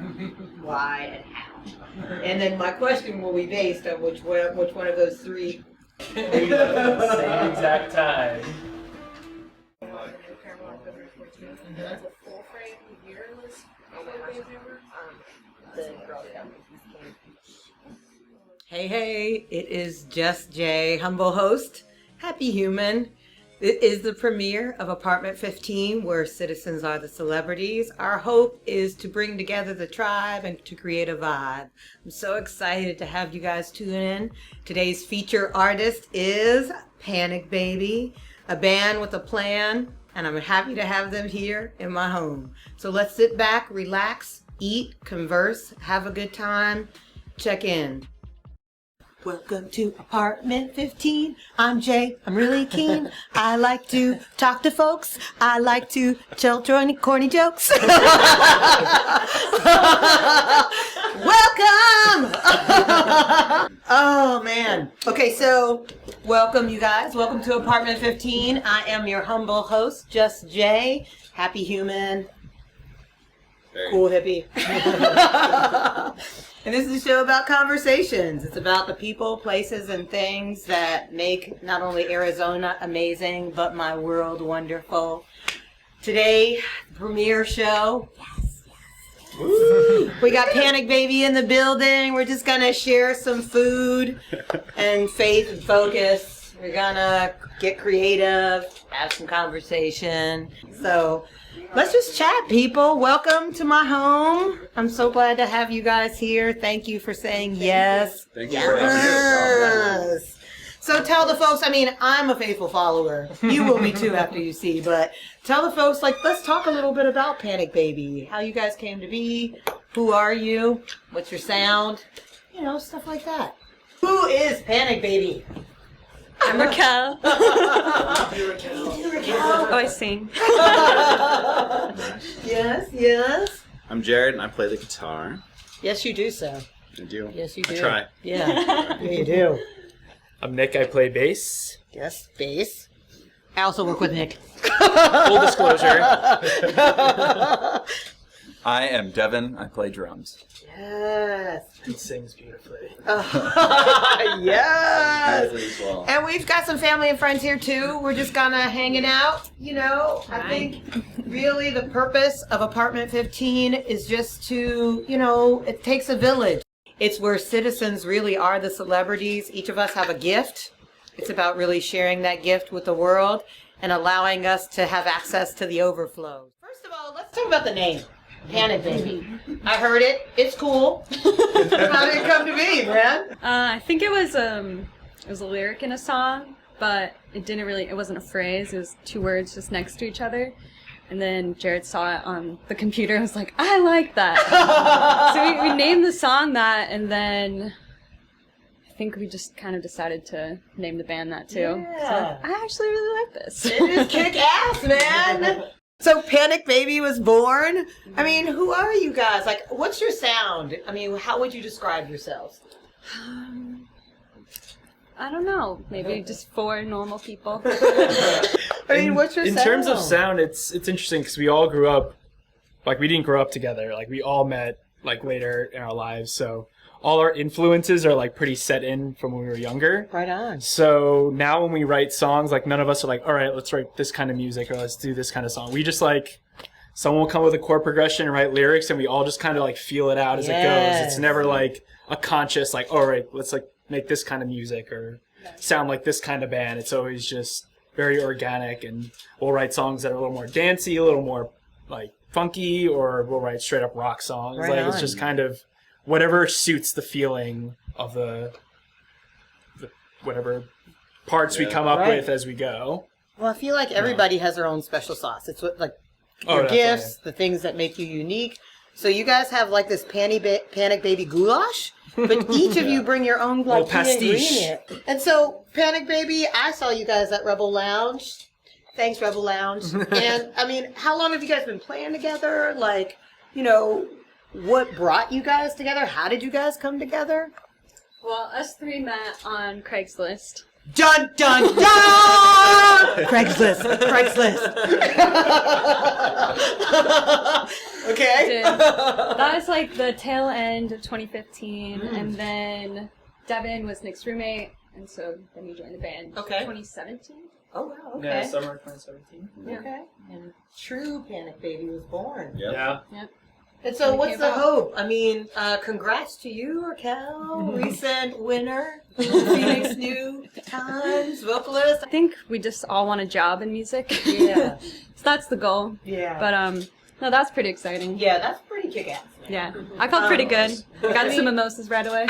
where, why, and how. And then my question will be based on which one of those three. Same exact time. That's a full frame yearless. Hey, it is Just Jay, humble host, happy human. It is the premiere of Apartment 15, where citizens are the celebrities. Our hope is to bring together the tribe and to create a vibe. I'm so excited to have you guys tune in. Today's feature artist is Panic Baby, a band with a plan, and I'm happy to have them here in my home. So let's sit back, relax, eat, converse, have a good time, check in. Welcome to Apartment 15. I'm Jay. I'm really keen. I like to talk to folks. I like to tell corny jokes. Welcome! Oh, man. Okay, so welcome, you guys. Welcome to Apartment 15. I am your humble host, Just Jay. Happy human. Cool hippie. And this is a show about conversations. It's about the people, places, and things that make not only Arizona amazing, but my world wonderful. Today, the premiere show. Yes. We got Panic Baby in the building. We're just going to share some food and faith and focus. We're going to get creative, have some conversation. So let's just chat, people. Welcome to my home. I'm so glad to have you guys here. Thank you for saying yes. Thank you for having us. So tell the folks, I mean, I'm a faithful follower. You will be too after you see, but tell the folks, like, let's talk a little bit about Panic Baby. How you guys came to be. Who are you? What's your sound? You know, stuff like that. Who is Panic Baby? I'm Raquel. Raquel. Oh, I sing. Yes. I'm Jared, and I play the guitar. Yes, you do so. I do. Yes, you do. I try. Yeah, you do. I'm Nick. I play bass. Yes, bass. I also work with Nick. Full disclosure. I am Devin. I play drums. Yes. He sings beautifully. Yes. As well. And we've got some family and friends here too. We're just kind of hanging out, you know. I think really the purpose of Apartment 15 is just to, you know, it takes a village. It's where citizens really are the celebrities. Each of us have a gift. It's about really sharing that gift with the world and allowing us to have access to the overflow. First of all, let's talk about the name. Panic Baby. I heard it. It's cool. How did it come to be, man? I think it was a lyric in a song, but it wasn't a phrase. It was two words just next to each other. And then Jared saw it on the computer and was like, I like that. So we named the song that, and then I think we just kind of decided to name the band that too. Yeah. So I actually really like this. It is kick-ass, man. So Panic Baby was born. I mean, who are you guys? Like, what's your sound? I mean, how would you describe yourselves? I don't know. Maybe just four normal people. I mean, what's your sound? In terms of sound, it's interesting because we all grew up, like, we didn't grow up together. Like, we all met, like, later in our lives. So all our influences are, like, pretty set in from when we were younger. Right on. So now when we write songs, like, none of us are like, all right, let's write this kind of music or let's do this kind of song. We just, like, someone will come with a chord progression and write lyrics, and we all just kind of, like, feel it out as it goes. It's never, like, a conscious, like, all right, let's, like, make this kind of music or sound like this kind of band. It's always just very organic, and we'll write songs that are a little more dancey, a little more, like, funky, or we'll write straight-up rock songs. Right like, on. It's just kind of whatever suits the feeling of the whatever parts we come up with as we go. Well, I feel like everybody has their own special sauce. It's what, like, Oh, your definitely. gifts, the things that make you unique. So you guys have, like, this Panic Baby goulash, but each of you bring your own, like, key pastiche. ingredient. And so, Panic Baby, I saw you guys at Rebel Lounge. Thanks, Rebel Lounge. And, I mean, how long have you guys been playing together? Like, you know, what brought you guys together? How did you guys come together? Well, us three met on Craigslist. Dun, dun, dun! Craigslist. Okay. That was like the tail end of 2015, and then Devin was Nick's roommate, and so then he joined the band. Okay. 2017. Oh, wow, okay. Yeah, summer 2017. Yeah. Okay. And true Panic Baby was born. Yep. Yeah. Yep. And so When it what's came the out. hope? I mean, congrats to you, Raquel, recent winner, Phoenix New Times vocalist. I think we just all want a job in music. Yeah. So that's the goal. Yeah. But no, that's pretty exciting. Yeah, that's pretty kick-ass. Yeah. I felt pretty good. Got some mimosas right away.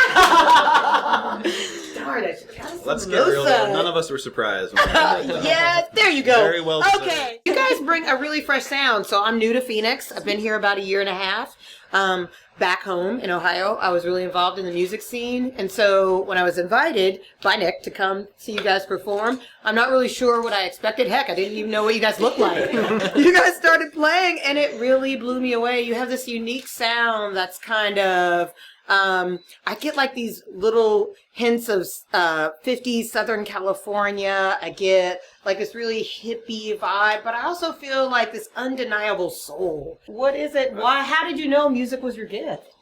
Darn it. Let's get real. None of us were surprised. When we got that. Yeah, there you go. Very well said. Okay. You guys bring a really fresh sound. So I'm new to Phoenix. I've been here about a year and a half. Back home in Ohio, I was really involved in the music scene. And so when I was invited by Nick to come see you guys perform, I'm not really sure what I expected. Heck, I didn't even know what you guys looked like. You guys started playing and it really blew me away. You have this unique sound that's kind of... I get like these little hints of 50s Southern California. I get like this really hippie vibe, but I also feel like this undeniable soul. What is it? Why? How did you know music was your gift?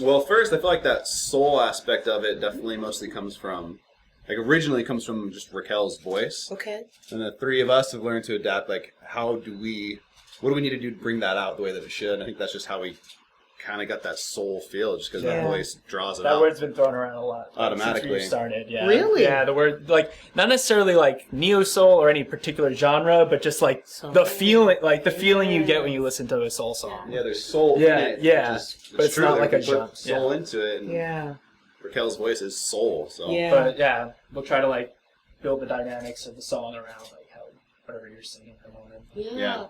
Well, first, I feel like that soul aspect of it definitely mostly comes from, like, originally comes from just Raquel's voice. Okay. And the three of us have learned to adapt, like, what do we need to do to bring that out the way that it should? And I think that's just how we kind of got that soul feel, just because that voice draws it That out. word's been thrown around a lot. Automatically. Since we started, yeah. Really? Yeah, the word, like, not necessarily like neo-soul or any particular genre, but just like the feeling, you get when you listen to a soul song. Yeah, there's soul Yeah, in it. yeah. But It's not like a jump. Put soul into it. And Yeah. Raquel's voice is soul, so. Yeah. But yeah, we'll try to like build the dynamics of the song around like how whatever you're singing at the moment. Yeah.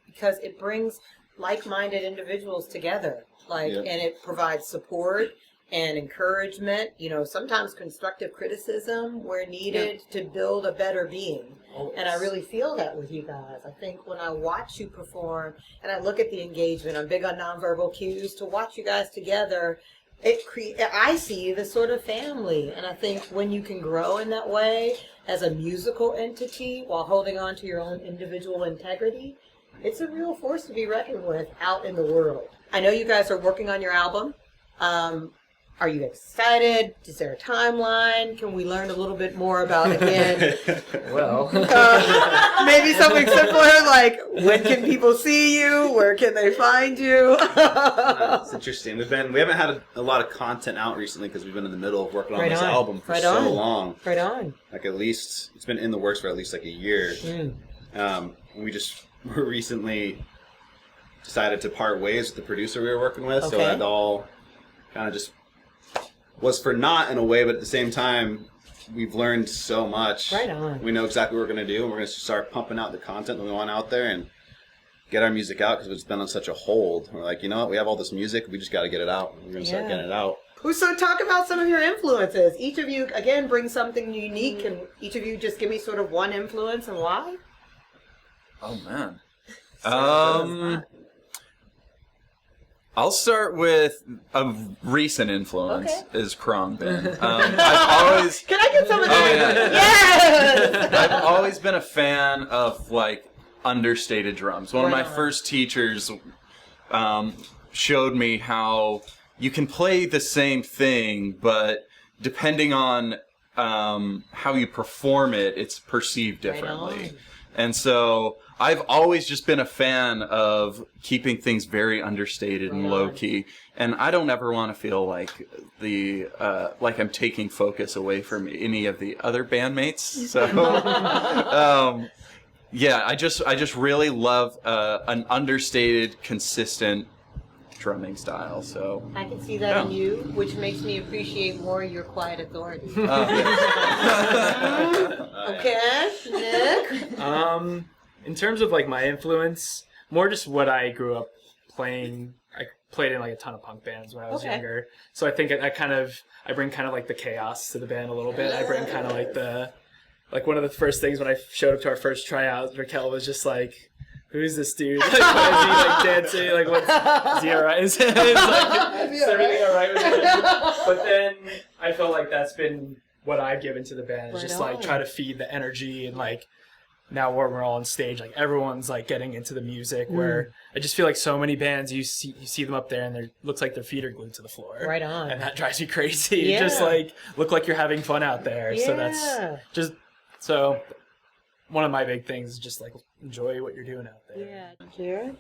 Because it brings like-minded individuals together. Like, Yep. and it provides support and encouragement, you know, sometimes constructive criticism where needed to build a better being. And I really feel that with you guys. I think when I watch you perform and I look at the engagement, I'm big on nonverbal cues, to watch you guys together, I see this sort of family. And I think when you can grow in that way as a musical entity while holding on to your own individual integrity, it's a real force to be reckoned with out in the world. I know you guys are working on your album. Are you excited? Is there a timeline? Can we learn a little bit more about, again, Well, maybe something simpler like, when can people see you? Where can they find you? It's interesting. We haven't had a lot of content out recently because we've been in the middle of working on this album for so long. Right on. Like, at least, it's been in the works for at least like a year. We recently decided to part ways with the producer we were working with, so that all kind of just was for naught in a way, but at the same time, we've learned so much. Right on. We know exactly what we're going to do, and we're going to start pumping out the content that we want out there and get our music out, because it's been on such a hold. We're like, you know what, we have all this music, we just got to get it out. We're going to start getting it out. So talk about some of your influences. Each of you, again, brings something unique, and each of you just give me sort of one influence and why. Oh, man. I'll start with a recent influence is Khruangbin. I've always... Can I get some of that? Oh, yeah. Yes! I've always been a fan of, like, understated drums. One of my first teachers showed me how you can play the same thing, but depending on how you perform it, it's perceived differently. And so I've always just been a fan of keeping things very understated and low key, and I don't ever want to feel like like I'm taking focus away from any of the other bandmates. So, yeah, I just really love an understated, consistent drumming style. So I can see that in you, which makes me appreciate more your quiet authority. Okay, Nick? in terms of like my influence, more just what I grew up playing. I played in like a ton of punk bands when I was younger, so I think I bring kind of like the chaos to the band a little bit. I bring kind of like one of the first things when I showed up to our first tryout, Raquel was just like, "Who's this dude? Like, why is he like dancing? Like, is he alright? Is everything alright with him?" But then I felt like that's been what I've given to the band, is just like try to feed the energy and like now when we're all on stage, like everyone's like getting into the music. Where I just feel like so many bands, you see them up there and they looks like their feet are glued to the floor. Right on. And that drives me crazy. Yeah. Just like look like you're having fun out there. Yeah. So that's just so. One of my big things is just like enjoy what you're doing out there. Yeah, Jared.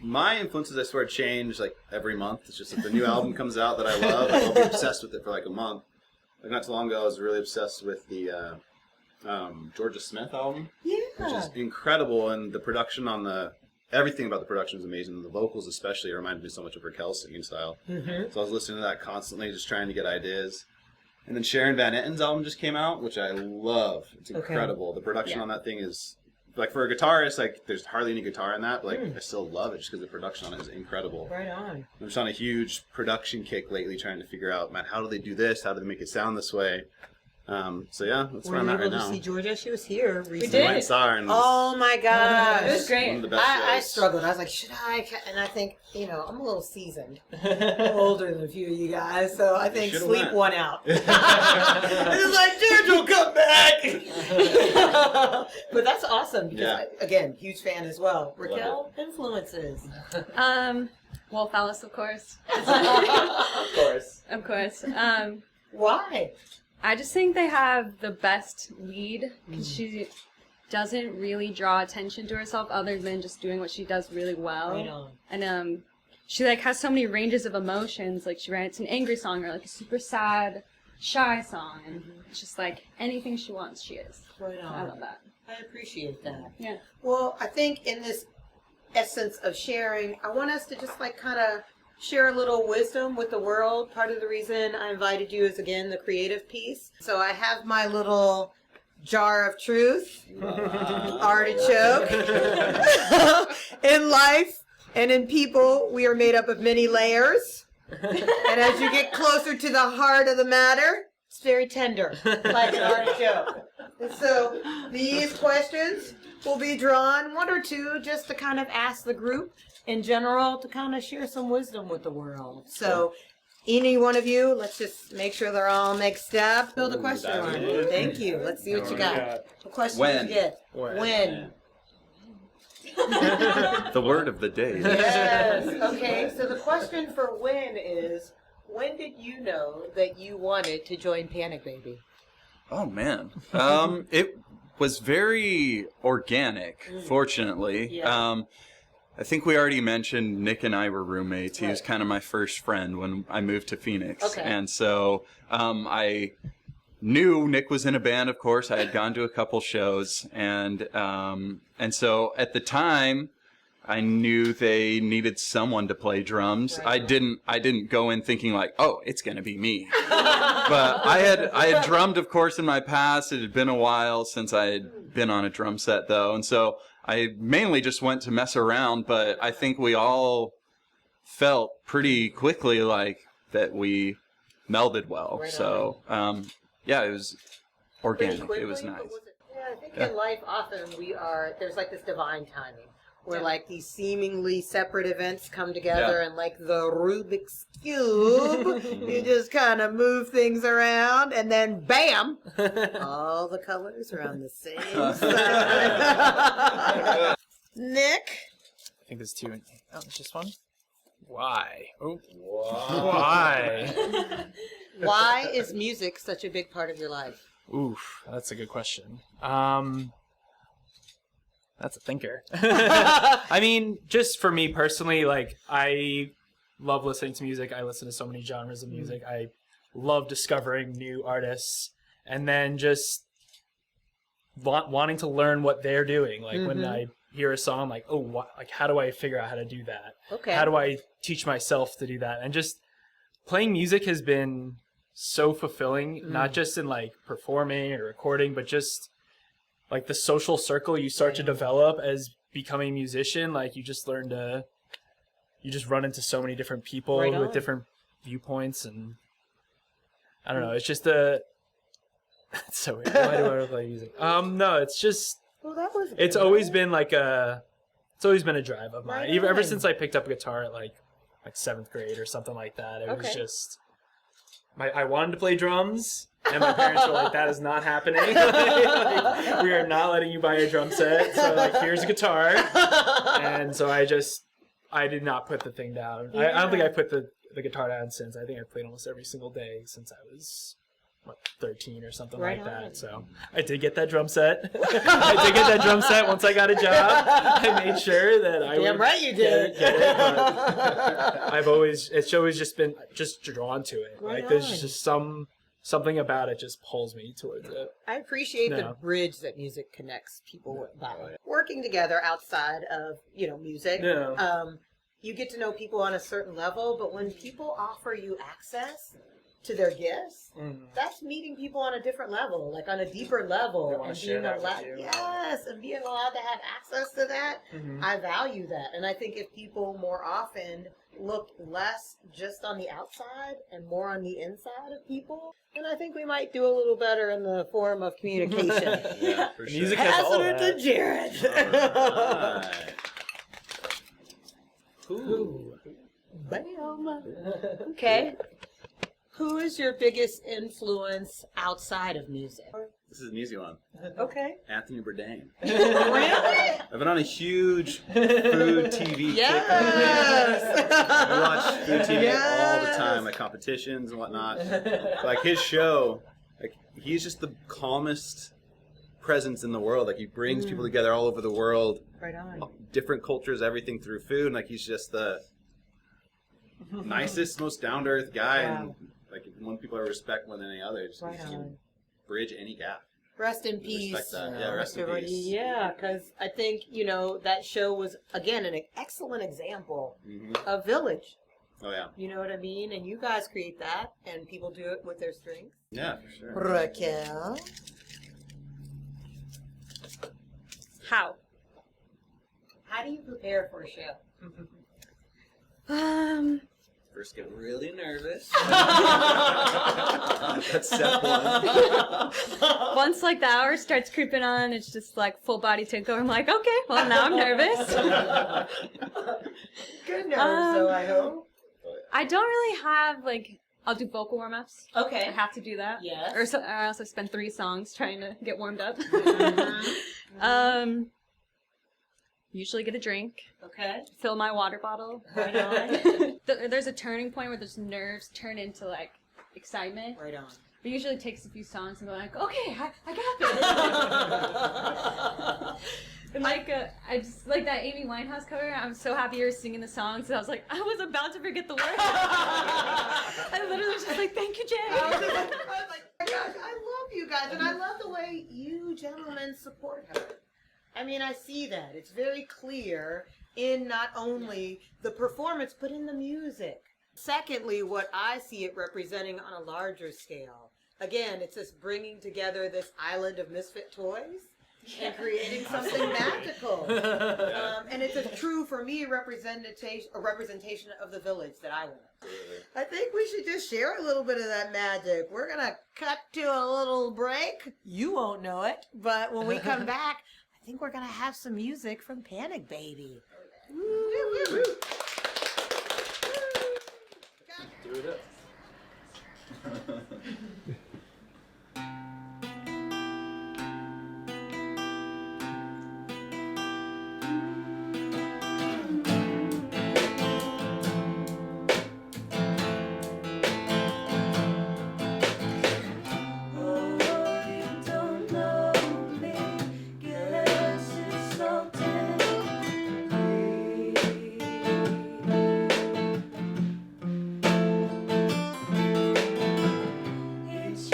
My influences, I swear, change like every month. It's just if the new album comes out that I love, I'll be obsessed with it for like a month. Like not too long ago, I was really obsessed with the Georgia Smith album, which is incredible, and the production on everything about the production is amazing, and the vocals especially reminded me so much of Raquel's singing style. Mm-hmm. So I was listening to that constantly, just trying to get ideas. And then Sharon Van Etten's album just came out, which I love. It's incredible. The production on that thing is, like, for a guitarist, like, there's hardly any guitar in that, but, like, I still love it just because the production on it is incredible. Right on. I'm just on a huge production kick lately trying to figure out, man, how do they do this? How do they make it sound this way? So, yeah, that's where I'm at right now. Were you able to see Georgia? She was here recently. We did. Went and saw her, and Oh, my gosh. It was great. one of the best I shows. struggled. I was like, should I? And I think, I'm a little seasoned. I'm older than a few of you guys, so I think should've sleep went. won out. It's like, Jared will come back. But that's awesome. Because again, huge fan as well. Raquel, influences. Well, Phallus, of course. Of course. Of course. Why? I just think they have the best lead because she doesn't really draw attention to herself other than just doing what she does really well. Right on. And she like has so many ranges of emotions. Like she writes an angry song or like a super sad, shy song, and it's just like anything she wants, she is. Right on. I love that. I appreciate that. Yeah. Well, I think in this essence of sharing, I want us to just like kind of share a little wisdom with the world. Part of the reason I invited you is, again, the creative piece. So I have my little jar of truth, artichoke. In life and in people, we are made up of many layers. And as you get closer to the heart of the matter, it's very tender, like an artichoke. And so these questions will be drawn, one or two, just to kind of ask the group in general to kind of share some wisdom with the world. So any one of you, let's just make sure they're all mixed up. Build a question line. Thank you. Let's see what you got. What question did you get? When? The word of the day. Yes. Okay, so the question for when is, when did you know that you wanted to join Panic Baby? Oh, man. It was very organic, fortunately. Yeah. I think we already mentioned Nick and I were roommates. He was kind of my first friend when I moved to Phoenix. Okay. And so I knew Nick was in a band, of course. I had gone to a couple shows. And so at the time, I knew they needed someone to play drums. Right. I didn't go in thinking like, oh, it's going to be me. But I had drummed, of course, in my past. It had been a while since I had been on a drum set, though. And so I mainly just went to mess around, but I think we all felt pretty quickly like that we melded well. Right so, yeah, it was organic. Quickly, It was nice. I think in life often there's like this divine timing where like these seemingly separate events come together and like the Rubik's Cube, you just kind of move things around and then bam, all the colors are on the same side. Nick? I think there's two. Oh, it's just one? Why? Oh, why? Why is music such a big part of your life? Oof, that's a good question. That's a thinker. I mean, just for me personally, like, I love listening to music. I listen to so many genres of music. I love discovering new artists and then just wanting to learn what they're doing. Like, when I hear a song, I'm like, oh, like, how do I figure out how to do that? Okay. How do I teach myself to do that? And just playing music has been so fulfilling, not just in, like, performing or recording, but just like the social circle you start to develop as becoming a musician. Like you just run into so many different people with different viewpoints, and I don't know. It's just it's so weird. Why do I play music? No, it's just it's always been like it's always been a drive of mine. Ever since I picked up a guitar at like 7th grade or something like that. It was just I wanted to play drums. And my parents were like, that is not happening. Like, we are not letting you buy a drum set. So, like, here's a guitar. And so I did not put the thing down. I don't think I put the guitar down since. I think I played almost every single day since I was, 13 or something like that. So I did get that drum set. I did get that drum set once I got a job. I made sure that I Damn would right you did. get it. But it's always just been drawn to it. Right like there's on. just something about it just pulls me towards it. I appreciate the No. bridge that music connects people with. Working together outside of, music, Yeah. you get to know people on a certain level, but when people offer you access to their gifts, that's meeting people on a different level, like on a deeper level, They wanna and share being that with you. yes, and being allowed to have access to that. I value that, and I think if people more often look less just on the outside and more on the inside of people, then I think we might do a little better in the form of communication. Yeah, for sure. Music has all Passing of it that. to Jared. Alright. Ooh. Bam. Okay. Who is your biggest influence outside of music? This is an easy one. Okay. Anthony Bourdain. Really? I've been on a huge food TV Yes. kick. I watch food TV all the Yes. time, like competitions and whatnot. Like his show, like he's just the calmest presence in the world. Like he brings people together all over the world, Right on. different cultures, everything through food. And like he's just the nicest, most down to earth guy, Wow. and like one people I respect more than any other. Just Right he on. can bridge any gap. Rest in peace. Respect that. Yeah, rest in everybody. peace. Yeah, because I think, that show was, again, an excellent example of Village. Oh yeah, You know what I mean? And you guys create that, and people do it with their strengths. yeah, for sure. Raquel. How? How do you prepare for a show? First, get really nervous. That's step one. Once like the hour starts creeping on, it's just like full body takeover. I'm like, okay, well now I'm nervous. Good nerves, though, I hope. I don't really have I'll do vocal warm ups. I Okay. have to do that. Yes. Or else I spend 3 songs trying to get warmed up. Usually get a drink, Okay. fill my water bottle. Right on. There's a turning point where those nerves turn into excitement. Right on. It usually takes a few songs and go like, okay, I got this. And I just like that Amy Winehouse cover. I'm so happy you were singing the song. So I was like, I was about to forget the words. I literally was just like, thank you, Jay. I was like, oh my gosh, I love you guys, and I love the way you gentlemen support her. I mean, I see that. It's very clear in not only the performance, but in the music. Secondly, what I see it representing on a larger scale. Again, it's just bringing together this island of misfit toys and creating something magical. And it's a true, for me, representation of the village that I want. I think we should just share a little bit of that magic. We're going to cut to a little break. You won't know it, but when we come back, I think we're going to have some music from Panic Baby. Woo. Do it up. It's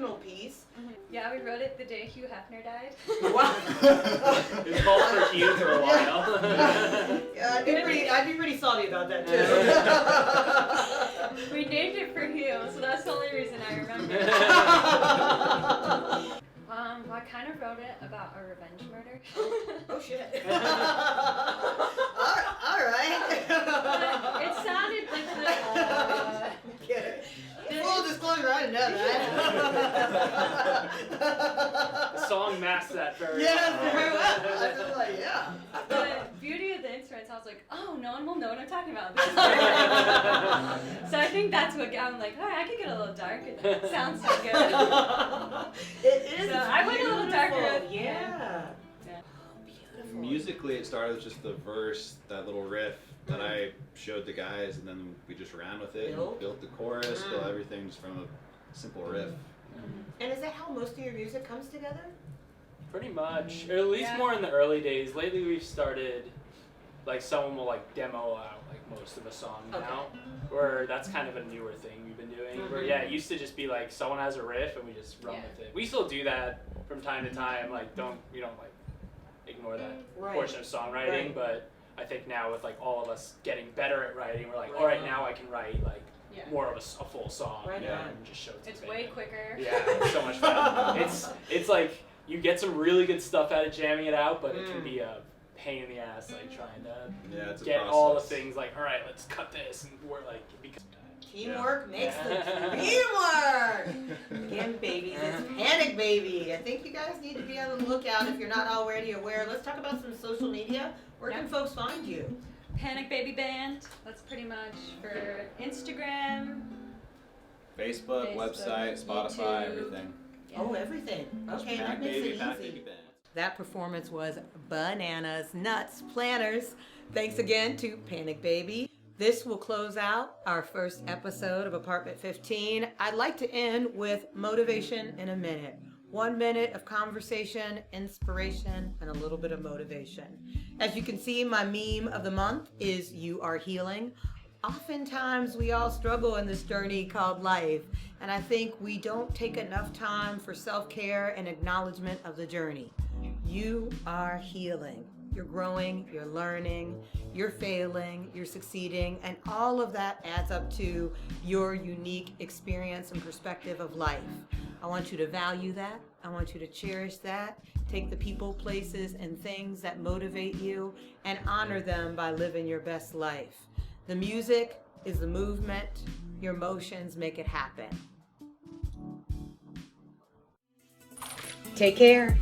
emotional piece. Yeah, we wrote it the day Hugh Hefner died. Wow. It was called for Hugh for a while. Yeah, I'd be pretty salty about that too. We named it for Hugh, so that's the only reason I remember. Well, I kind of wrote it about a revenge murder. Oh shit. All right. It sounded like Full disclosure, I didn't know that. The song masks that very Yes, well. very well. I was just like, yeah. the beauty of the instruments. I was like, oh, no one will know what I'm talking about. So I think that's what I'm like. All right, I can get a little dark. It sounds so good. It is. So I went a little darker. beautiful. Yeah. Beautiful. Musically, it started with just the verse, that little riff that I showed the guys, and then we just ran with it, and built the chorus, built everything just from a simple riff. And is that how most of your music comes together? Pretty much, or at least more in the early days. Lately, we've started, like, someone will like demo out like most of a song now, where that's kind of a newer thing we've been doing. Where it used to just be like someone has a riff and we just run with it. We still do that from time to time. Like, we don't like ignore that portion of songwriting, but I think now with like all of us getting better at writing, we're like, all right, now I can write like more of a full song, and just show it to It's the way band. quicker. Yeah, it's so much fun. It's like you get some really good stuff out of jamming it out, but it can be a pain in the ass, like trying to It's a get process. all the things like, all right, let's cut this, and we're like, because Teamwork makes the dream work. Again, babies, it's Panic Baby. I think you guys need to be on the lookout if you're not already aware. Let's talk about some social media. Where can folks find you? Panic Baby Band. That's pretty much for Instagram. Facebook, website, Spotify, everything. Oh, everything. Okay, that makes it easy. That performance was bananas, nuts, planners. Thanks again to Panic Baby. This will close out our first episode of Apartment 15. I'd like to end with motivation in a minute. 1 minute of conversation, inspiration, and a little bit of motivation. As you can see, my meme of the month is "You Are Healing." Oftentimes, we all struggle in this journey called life, and I think we don't take enough time for self-care and acknowledgement of the journey. You are healing. You're growing, you're learning, you're failing, you're succeeding, and all of that adds up to your unique experience and perspective of life. I want you to value that. I want you to cherish that. Take the people, places, and things that motivate you and honor them by living your best life. The music is the movement. Your emotions make it happen. Take care.